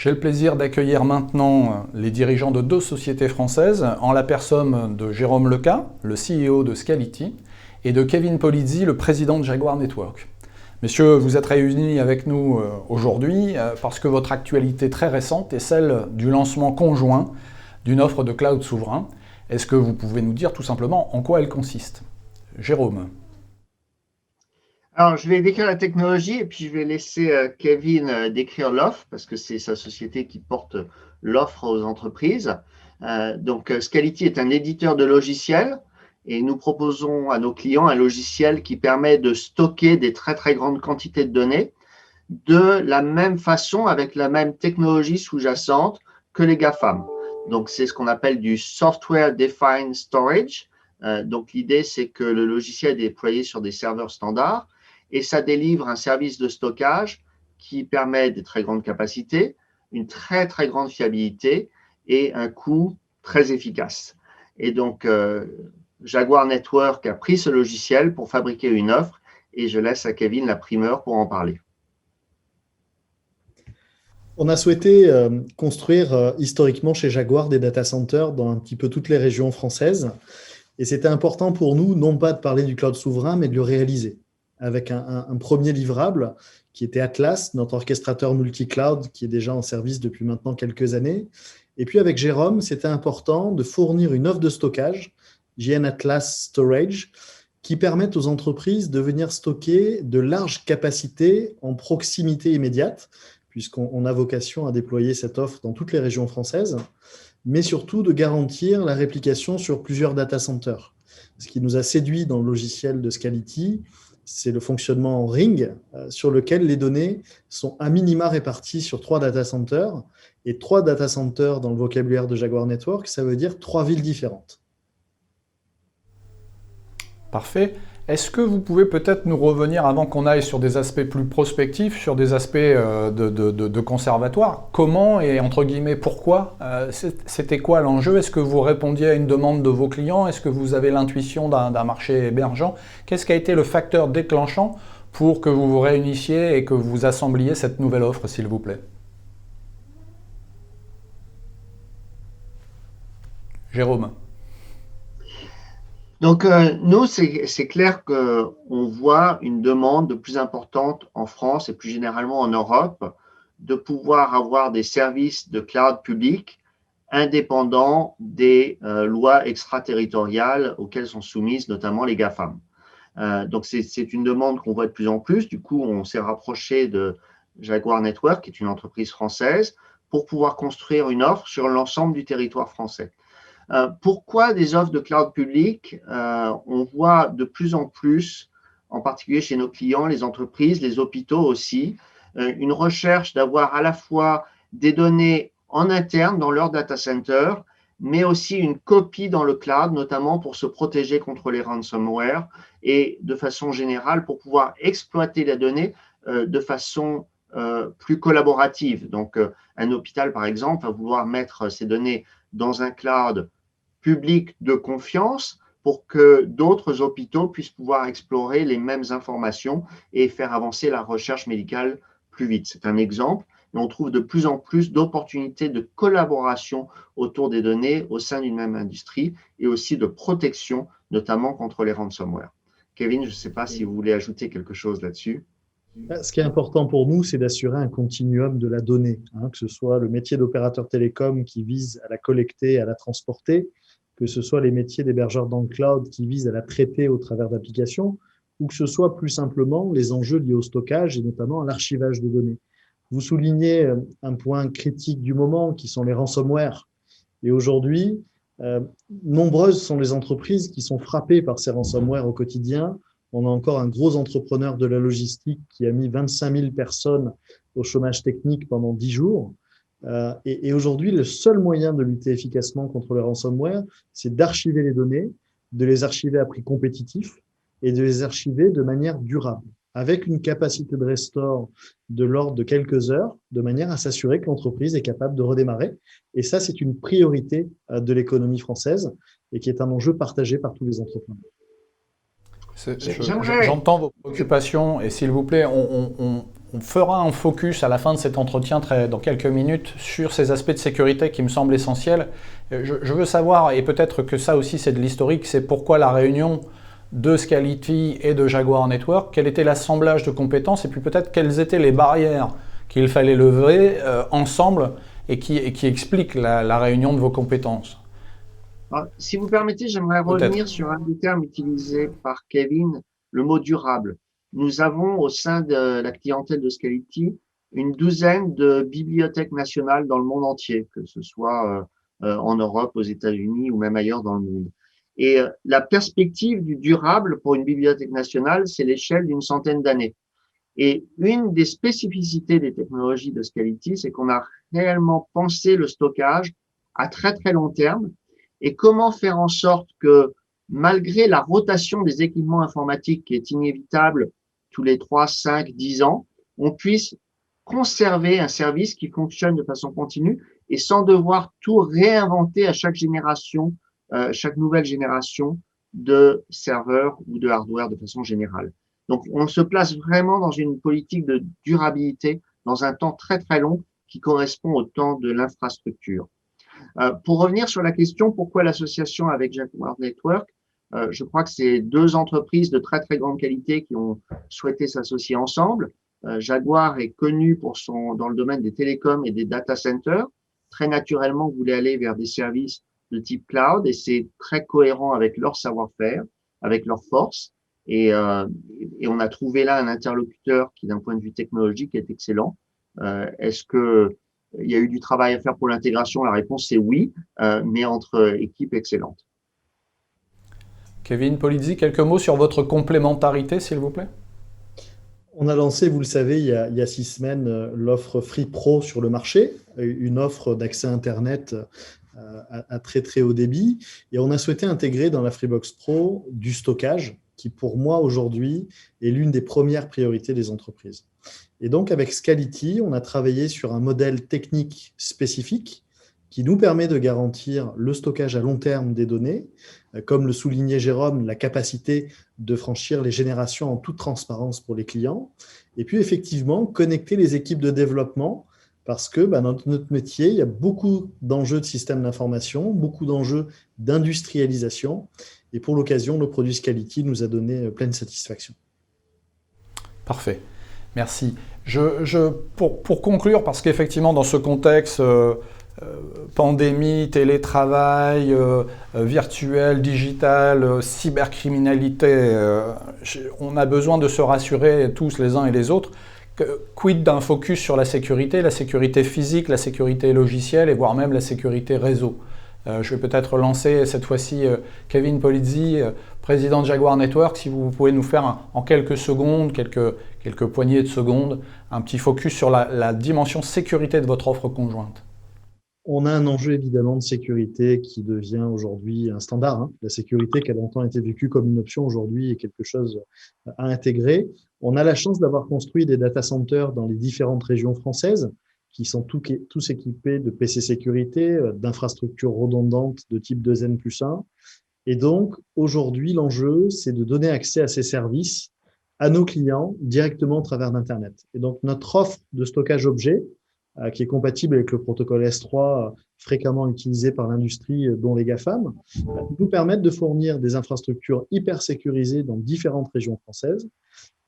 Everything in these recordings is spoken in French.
J'ai le plaisir d'accueillir maintenant les dirigeants de deux sociétés françaises, en la personne de Jérôme Leca, le CEO de Scality, et de Kevin Polizzi, le président de Jaguar Network. Messieurs, vous êtes réunis avec nous aujourd'hui parce que votre actualité très récente est celle du lancement conjoint d'une offre de cloud souverain. Est-ce que vous pouvez nous dire tout simplement en quoi elle consiste? Jérôme. Alors, je vais décrire la technologie et puis je vais laisser Kevin décrire l'offre parce que c'est sa société qui porte l'offre aux entreprises. Scality est un éditeur de logiciels et nous proposons à nos clients un logiciel qui permet de stocker des très, très grandes quantités de données de la même façon, avec la même technologie sous-jacente que les GAFAM. Donc, c'est ce qu'on appelle du Software Defined Storage. L'idée, c'est que le logiciel est déployé sur des serveurs standards et ça délivre un service de stockage qui permet des très grandes capacités, une très, très grande fiabilité et un coût très efficace. Et donc, Jaguar Network a pris ce logiciel pour fabriquer une offre et je laisse à Kevin la primeur pour en parler. On a souhaité construire historiquement chez Jaguar des data centers dans un petit peu toutes les régions françaises. Et c'était important pour nous, non pas de parler du cloud souverain, mais de le réaliser avec un premier livrable qui était Atlas, notre orchestrateur multi-cloud qui est déjà en service depuis maintenant quelques années. Et puis avec Jérôme, c'était important de fournir une offre de stockage, JN Atlas Storage, qui permettent aux entreprises de venir stocker de larges capacités en proximité immédiate, puisqu'on a vocation à déployer cette offre dans toutes les régions françaises, mais surtout de garantir la réplication sur plusieurs data centers. Ce qui nous a séduit dans le logiciel de Scality, c'est le fonctionnement en ring, sur lequel les données sont à minima réparties sur 3 data centers, et 3 data centers dans le vocabulaire de Jaguar Network, ça veut dire 3 villes différentes. Parfait. Est-ce que vous pouvez peut-être nous revenir, avant qu'on aille sur des aspects plus prospectifs, sur des aspects de conservatoire? Comment et entre guillemets pourquoi? C'était quoi l'enjeu? Est-ce que vous répondiez à une demande de vos clients? Est-ce que vous avez l'intuition d'un marché émergent? Qu'est-ce qui a été le facteur déclenchant pour que vous vous réunissiez et que vous assembliez cette nouvelle offre, s'il vous plaît? Jérôme. Donc, nous, c'est clair qu'on voit une demande de plus importante en France et plus généralement en Europe de pouvoir avoir des services de cloud public indépendants des lois extraterritoriales auxquelles sont soumises notamment les GAFAM. Donc, c'est une demande qu'on voit de plus en plus. Du coup, on s'est rapproché de Jaguar Network, qui est une entreprise française, pour pouvoir construire une offre sur l'ensemble du territoire français. Pourquoi des offres de cloud public? On voit de plus en plus, en particulier chez nos clients, les entreprises, les hôpitaux aussi, une recherche d'avoir à la fois des données en interne dans leur data center, mais aussi une copie dans le cloud, notamment pour se protéger contre les ransomware et de façon générale pour pouvoir exploiter la donnée de façon plus collaborative. Donc, un hôpital, par exemple, va vouloir mettre ses données dans un cloud public de confiance pour que d'autres hôpitaux puissent pouvoir explorer les mêmes informations et faire avancer la recherche médicale plus vite. C'est un exemple, mais on trouve de plus en plus d'opportunités de collaboration autour des données au sein d'une même industrie et aussi de protection, notamment contre les ransomware. Kevin, je ne sais pas si vous voulez ajouter quelque chose là-dessus. Ce qui est important pour nous, c'est d'assurer un continuum de la donnée, que ce soit le métier d'opérateur télécom qui vise à la collecter, à la transporter, que ce soit les métiers d'hébergeurs dans le cloud qui visent à la traiter au travers d'applications, ou que ce soit plus simplement les enjeux liés au stockage et notamment à l'archivage de données. Vous soulignez un point critique du moment qui sont les ransomware. Et aujourd'hui, nombreuses sont les entreprises qui sont frappées par ces ransomware au quotidien. On a encore un gros entrepreneur de la logistique qui a mis 25 000 personnes au chômage technique pendant 10 jours. Et aujourd'hui, le seul moyen de lutter efficacement contre le ransomware, c'est d'archiver les données, de les archiver à prix compétitif et de les archiver de manière durable, avec une capacité de restore de l'ordre de quelques heures, de manière à s'assurer que l'entreprise est capable de redémarrer. Et ça, c'est une priorité de l'économie française et qui est un enjeu partagé par tous les entrepreneurs. J'entends vos préoccupations et s'il vous plaît, On fera un focus à la fin de cet entretien dans quelques minutes sur ces aspects de sécurité qui me semblent essentiels. Je veux savoir, et peut-être que ça aussi c'est de l'historique, c'est pourquoi la réunion de Scality et de Jaguar Network, quel était l'assemblage de compétences et puis peut-être quelles étaient les barrières qu'il fallait lever ensemble et qui expliquent la réunion de vos compétences. Alors, si vous permettez, j'aimerais revenir sur un des termes utilisés par Kevin, le mot durable. Nous avons au sein de la clientèle de Scality une douzaine de bibliothèques nationales dans le monde entier, que ce soit en Europe, aux États-Unis ou même ailleurs dans le monde. Et la perspective du durable pour une bibliothèque nationale, c'est l'échelle d'une centaine d'années. Et une des spécificités des technologies de Scality, c'est qu'on a réellement pensé le stockage à très très long terme et comment faire en sorte que malgré la rotation des équipements informatiques qui est inévitable tous les 3, 5, 10 ans, on puisse conserver un service qui fonctionne de façon continue et sans devoir tout réinventer à chaque génération, chaque nouvelle génération de serveurs ou de hardware de façon générale. Donc, on se place vraiment dans une politique de durabilité dans un temps très, très long qui correspond au temps de l'infrastructure. Pour revenir sur la question, pourquoi l'association avec Jaguar Network? Je crois que c'est deux entreprises de très, très grande qualité qui ont souhaité s'associer ensemble. Jaguar est connu dans le domaine des télécoms et des data centers. Très naturellement, vous voulez aller vers des services de type cloud et c'est très cohérent avec leur savoir-faire, avec leur force. Et on a trouvé là un interlocuteur qui, d'un point de vue technologique, est excellent. Est-ce que il y a eu du travail à faire pour l'intégration? La réponse c'est oui, mais entre équipes excellentes. Kevin Polizzi, quelques mots sur votre complémentarité, s'il vous plaît? On a lancé, vous le savez, il y a 6 semaines, l'offre Free Pro sur le marché, une offre d'accès Internet à très très haut débit. Et on a souhaité intégrer dans la Freebox Pro du stockage, qui pour moi aujourd'hui est l'une des premières priorités des entreprises. Et donc avec Scality, on a travaillé sur un modèle technique spécifique qui nous permet de garantir le stockage à long terme des données, comme le soulignait Jérôme, la capacité de franchir les générations en toute transparence pour les clients, et puis effectivement connecter les équipes de développement, parce que dans notre métier, il y a beaucoup d'enjeux de système d'information, beaucoup d'enjeux d'industrialisation, et pour l'occasion, le produit Scality nous a donné pleine satisfaction. Parfait, merci. Pour conclure, parce qu'effectivement dans ce contexte pandémie, télétravail, virtuel, digital, cybercriminalité, on a besoin de se rassurer tous les uns et les autres. Quid d'un focus sur la sécurité physique, la sécurité logicielle et voire même la sécurité réseau. Je vais peut-être lancer cette fois-ci Kevin Polizzi, président de Jaguar Network, si vous pouvez nous faire en quelques secondes, quelques poignées de secondes, un petit focus sur la dimension sécurité de votre offre conjointe. On a un enjeu évidemment de sécurité qui devient aujourd'hui un standard. La sécurité qui a longtemps été vécue comme une option aujourd'hui est quelque chose à intégrer. On a la chance d'avoir construit des data centers dans les différentes régions françaises qui sont tous équipés de PC sécurité, d'infrastructures redondantes de type 2N+1. Et donc aujourd'hui, l'enjeu, c'est de donner accès à ces services à nos clients directement au travers d'Internet. Et donc notre offre de stockage objet, qui est compatible avec le protocole S3 fréquemment utilisé par l'industrie, dont les GAFAM, nous permettent de fournir des infrastructures hyper sécurisées dans différentes régions françaises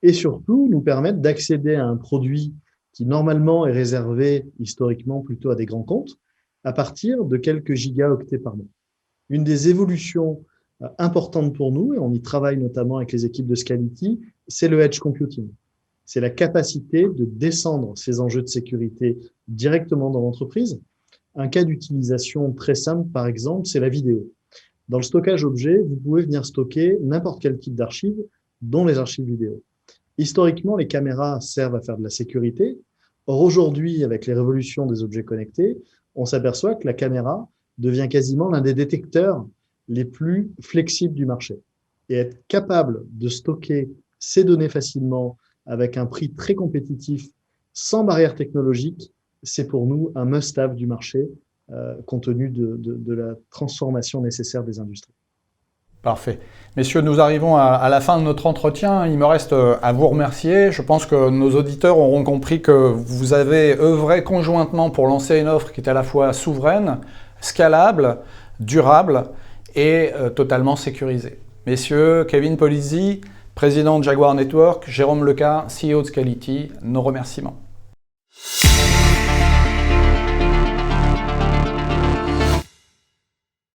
et surtout nous permettent d'accéder à un produit qui normalement est réservé historiquement plutôt à des grands comptes à partir de quelques gigaoctets par mois. Une des évolutions importantes pour nous, et on y travaille notamment avec les équipes de Scality, c'est le edge computing. C'est la capacité de descendre ces enjeux de sécurité directement dans l'entreprise. Un cas d'utilisation très simple, par exemple, c'est la vidéo. Dans le stockage objet, vous pouvez venir stocker n'importe quel type d'archives, dont les archives vidéo. Historiquement, les caméras servent à faire de la sécurité. Or, aujourd'hui, avec les révolutions des objets connectés, on s'aperçoit que la caméra devient quasiment l'un des détecteurs les plus flexibles du marché. Et être capable de stocker ces données facilement avec un prix très compétitif, sans barrière technologique, c'est pour nous un must-have du marché, compte tenu de la transformation nécessaire des industries. Parfait. Messieurs, nous arrivons à la fin de notre entretien. Il me reste à vous remercier. Je pense que nos auditeurs auront compris que vous avez œuvré conjointement pour lancer une offre qui est à la fois souveraine, scalable, durable et totalement sécurisée. Messieurs, Kevin Polizzi, président de Jaguar Network, Jérôme Leca, CEO de Scality, nos remerciements.